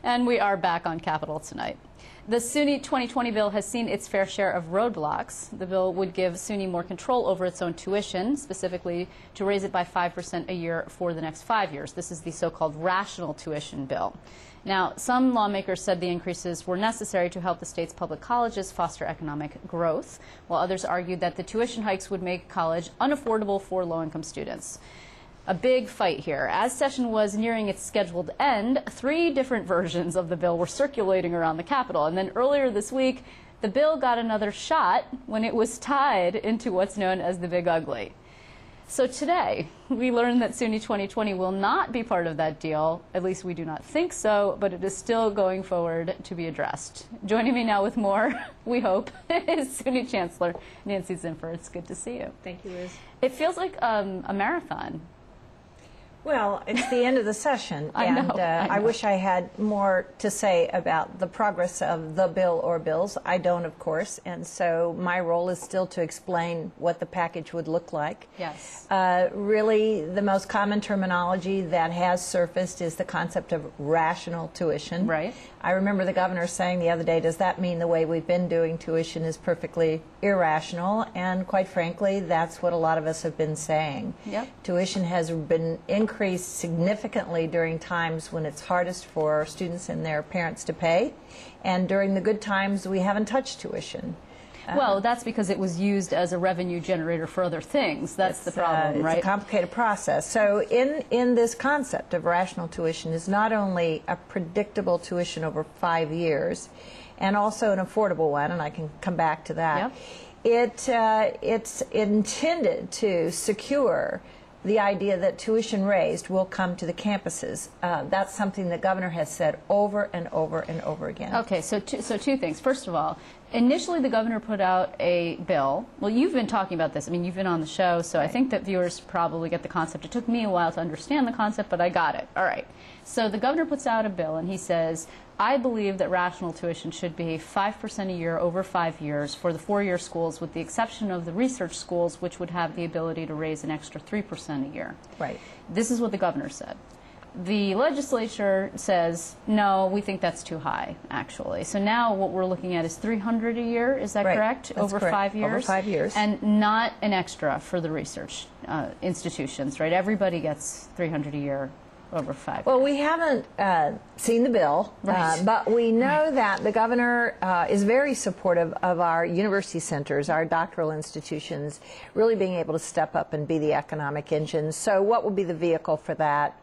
And we are back on Capitol tonight. The SUNY 2020 bill has seen its fair share of roadblocks. The bill would give SUNY more control over its own tuition, specifically to raise it by 5% a year for the next 5 years. This is the so-called rational tuition bill. Now, some lawmakers said the increases were necessary to help the state's public colleges foster economic growth, while others argued that the tuition hikes would make college unaffordable for low-income students. A big fight here. As session was nearing its scheduled end, 3 different versions of the bill were circulating around the Capitol. And then earlier this week, the bill got another shot when it was tied into what's known as the Big Ugly. So today, we learned that SUNY 2020 will not be part of that deal. At least we do not think so, but it is still going forward to be addressed. Joining me now with more, we hope, is SUNY Chancellor Nancy Zimpher. It's good to see you. Thank you, Liz. It feels like a marathon. Well, it's the end of the session, and I wish I had more to say about the progress of the bill or bills. I don't, of course, and so my role is still to explain what the package would look like. Yes. Really, the most common terminology that has surfaced is the concept of rational tuition. Right. I remember the governor saying the other day, does that mean the way we've been doing tuition is perfectly irrational? And quite frankly, that's what a lot of us have been saying. Yep. Tuition has been increased significantly during times when it's hardest for students and their parents to pay. And during the good times, we haven't touched tuition. Well, that's because it was used as a revenue generator for other things. That's the problem, right? It's a complicated process. So in this concept of rational tuition is not only a predictable tuition over 5 years, and also an affordable one, and I can come back to that. Yep. It's intended to secure the idea that tuition raised will come to the campuses. That's something the governor has said over and over and over again. Okay, so two things. First of all, initially the governor put out a bill. Well, you've been talking about this. I mean, you've been on the show, so right. I think that viewers probably get the concept. It took me a while to understand the concept, but I got it. All right. So the governor puts out a bill, and he says, I believe that rational tuition should be 5% a year over 5 years for the 4-year schools, with the exception of the research schools, which would have the ability to raise an extra 3% a year. Right. This is what the governor said. The legislature says, no, we think that's too high, actually. So now what we're looking at is $300 a year, is that right. correct? That's over correct. 5 years? Over 5 years. And not an extra for the research institutions, right? Everybody gets $300 a year over 5 years. Well, we haven't seen the bill, right. But we know that the governor is very supportive of our university centers, our doctoral institutions, really being able to step up and be the economic engine. So what will be the vehicle for that?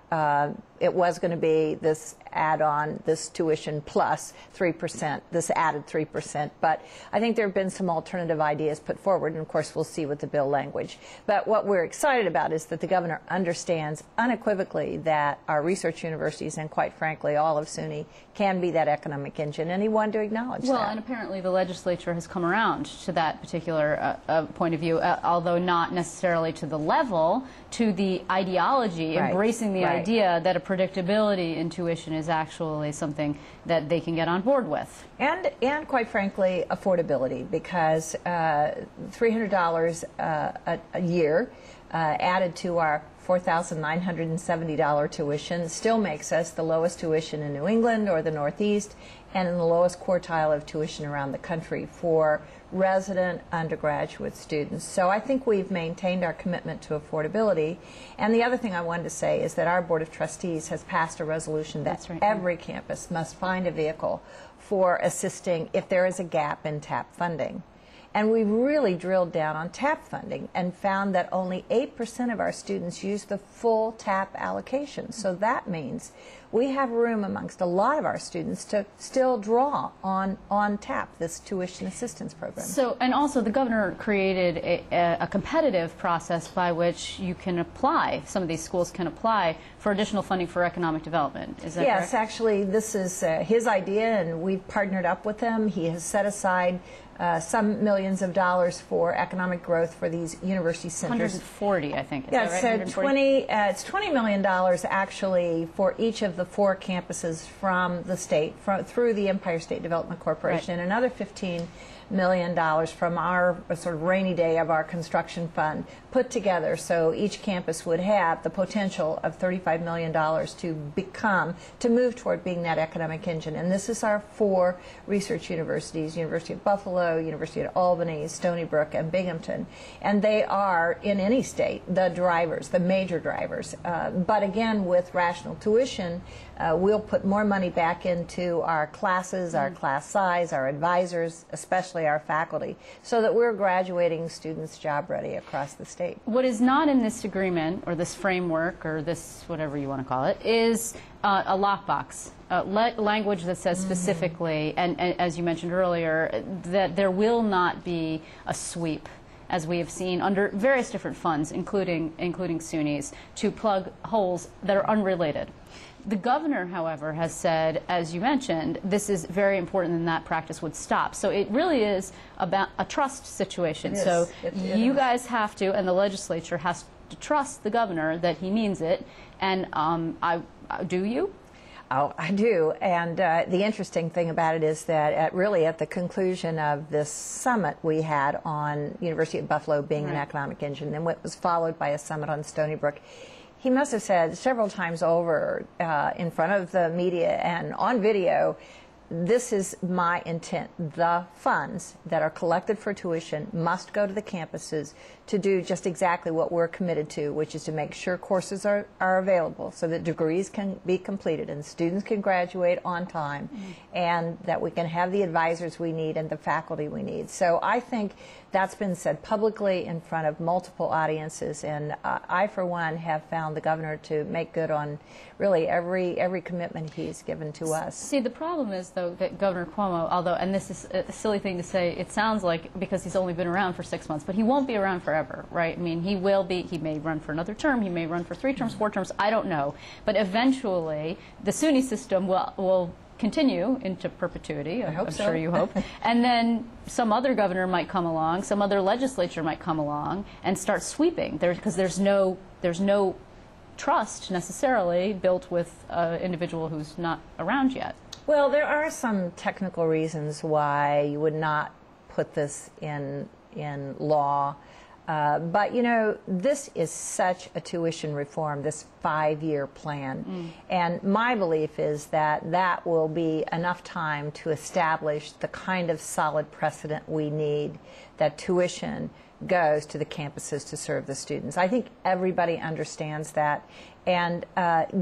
It was going to be this add-on, this tuition plus 3%, this added 3%. But I think there have been some alternative ideas put forward, and of course we'll see with the bill language. But what we're excited about is that the governor understands unequivocally that our research universities, and quite frankly all of SUNY, can be that economic engine, and he wanted to acknowledge that. Well, and apparently the legislature has come around to that particular point of view, although not necessarily to the level, to the ideology, right. embracing the right. idea that a predictability in tuition is actually something that they can get on board with. And quite frankly, affordability, because $300 a year added to our $4,970 tuition still makes us the lowest tuition in New England or the Northeast, and in the lowest quartile of tuition around the country for resident undergraduate students. So I think we've maintained our commitment to affordability. And the other thing I wanted to say is that our Board of Trustees has passed a resolution that right. every campus must find a vehicle for assisting if there is a gap in TAP funding. And we really drilled down on TAP funding and found that only 8% of our students use the full TAP allocation. So that means we have room amongst a lot of our students to still draw on TAP, this tuition assistance program. So, and also the governor created a competitive process by which you can apply, some of these schools can apply for additional funding for economic development. Is that correct? Yes, actually this is his idea, and we've partnered up with him. He has set aside some millions of dollars for economic growth for these university centers. 140, I think. Is yeah, that right? so it's $20 million actually for each of the 4 campuses from the state, through the Empire State Development Corporation, and another $15 million from our sort of rainy day of our construction fund put together, so each campus would have the potential of $35 million to move toward being that economic engine. And this is our 4 research universities: University of Buffalo, University of Albany, Stony Brook, and Binghamton. And they are, in any state, the drivers, the major drivers. But again, with rational tuition, we'll put more money back into our classes, our class size, our advisors, especially our faculty, so that we're graduating students job ready across the state. What is not in this agreement, or this framework, or this whatever you want to call it, is a lockbox, language that says specifically, and as you mentioned earlier, that there will not be a sweep, as we have seen under various different funds, including SUNY's, to plug holes that are unrelated. The governor, however, has said, as you mentioned, this is very important and that practice would stop. So it really is about a trust situation. So you guys have to, and the legislature has to trust the governor that he means it. And do you? Oh, I do. And the interesting thing about it is that really at the conclusion of this summit we had on University of Buffalo being an economic engine, and what was followed by a summit on Stony Brook, he must have said several times over in front of the media and on video, this is my intent. The funds that are collected for tuition must go to the campuses to do just exactly what we're committed to, which is to make sure courses are available so that degrees can be completed and students can graduate on time, and that we can have the advisors we need and the faculty we need. So I think that's been said publicly in front of multiple audiences, and I, for one, have found the governor to make good on really every commitment he's given to us. See, the problem is, though, that Governor Cuomo, although, and this is a silly thing to say, it sounds like because he's only been around for 6 months, but he won't be around forever, right? I mean, he may run for another term, he may run for 3 terms, 4 terms, I don't know. But eventually, the SUNY system will continue into perpetuity. I hope I'm so. sure you hope. And then some other governor might come along, some other legislature might come along and start sweeping, because there's no trust necessarily built with an individual who's not around yet. Well, there are some technical reasons why you would not put this in law. But, you know, this is such a tuition reform, this 5-year plan. And my belief is that that will be enough time to establish the kind of solid precedent we need, that tuition goes to the campuses to serve the students. I think everybody understands that. And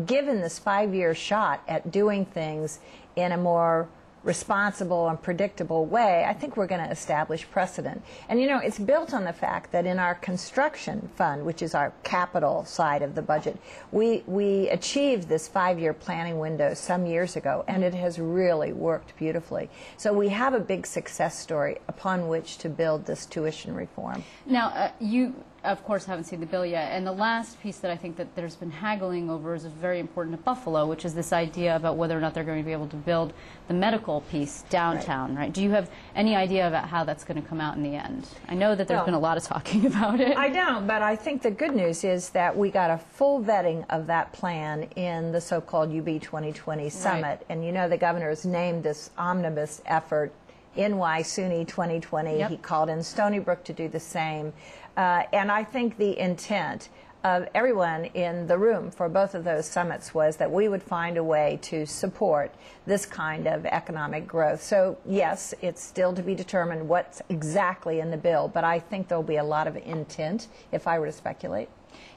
given this 5-year shot at doing things in a more responsible and predictable way, I think we're going to establish precedent. And, you know, it's built on the fact that in our construction fund, which is our capital side of the budget, we achieved this 5-year planning window some years ago, and it has really worked beautifully. So we have a big success story upon which to build this tuition reform. Now, you, of course, haven't seen the bill yet, and the last piece that I think that there's been haggling over is very important at Buffalo, which is this idea about whether or not they're going to be able to build the medical piece downtown, right? Do you have any idea about how that's going to come out in the end? I know that there's been a lot of talking about it. I don't, but I think the good news is that we got a full vetting of that plan in the so-called UB 2020 summit, Right. and you know the governor has named this omnibus effort NY SUNY 2020. Yep. He called in Stony Brook to do the same. And I think the intent of everyone in the room for both of those summits was that we would find a way to support this kind of economic growth. So yes, it's still to be determined what's exactly in the bill, but I think there'll be a lot of intent, if I were to speculate.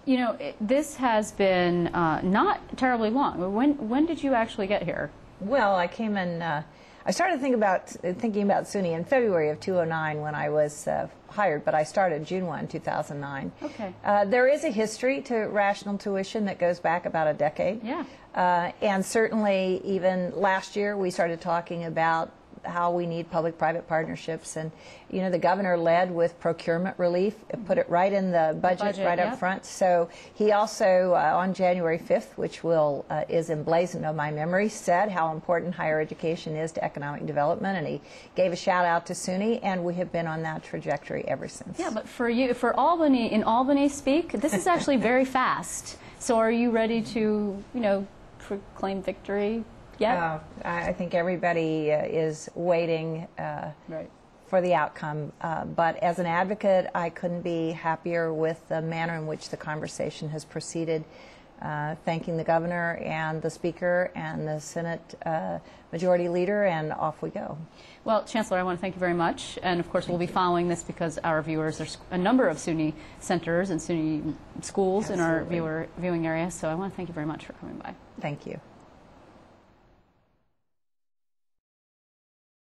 You know, this has been not terribly long. When did you actually get here? Well, I came in, I started thinking about SUNY in February of 2009 when I was hired, but I started June 1, 2009. Okay. There is a history to rational tuition that goes back about a decade. Yeah. And certainly even last year we started talking about how we need public-private partnerships, and you know the governor led with procurement relief, put it right in the budget right up front. So he also on January 5th, which is emblazoned on my memory, said how important higher education is to economic development, and he gave a shout out to SUNY, and we have been on that trajectory ever since. Yeah, but for Albany, in Albany speak, this is actually very fast. So are you ready to, you know, proclaim victory yet? I think everybody is waiting Right. for the outcome. But as an advocate, I couldn't be happier with the manner in which the conversation has proceeded. Thanking the governor and the speaker and the Senate majority leader, and off we go. Well, Chancellor, I want to thank you very much. And of course, we'll be following this because our viewers, there's a number of SUNY centers and SUNY schools in our viewing area. So I want to thank you very much for coming by. Thank you.